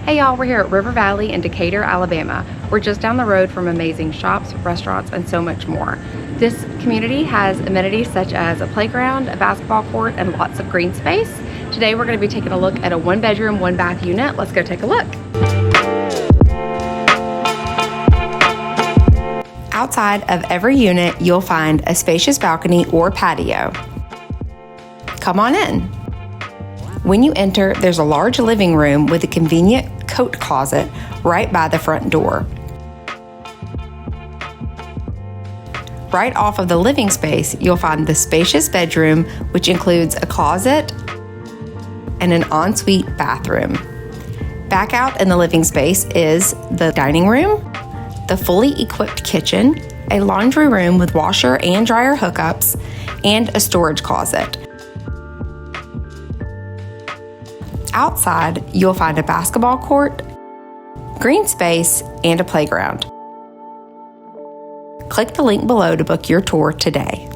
Hey y'all, we're here at River Valley in Decatur, Alabama. We're just down the road from amazing shops, restaurants, and so much more. This community has amenities such as a playground, a basketball court, and lots of green space. Today we're going to be taking a look at a 1-bedroom, 1-bath unit. Let's go take a look. Outside of every unit, you'll find a spacious balcony or patio. Come on in. When you enter, there's a large living room with a convenient coat closet right by the front door. Right off of the living space, you'll find the spacious bedroom, which includes a closet and an ensuite bathroom. Back out in the living space is the dining room, the fully equipped kitchen, a laundry room with washer and dryer hookups, and a storage closet. Outside, you'll find a basketball court, green space, and a playground. Click the link below to book your tour today.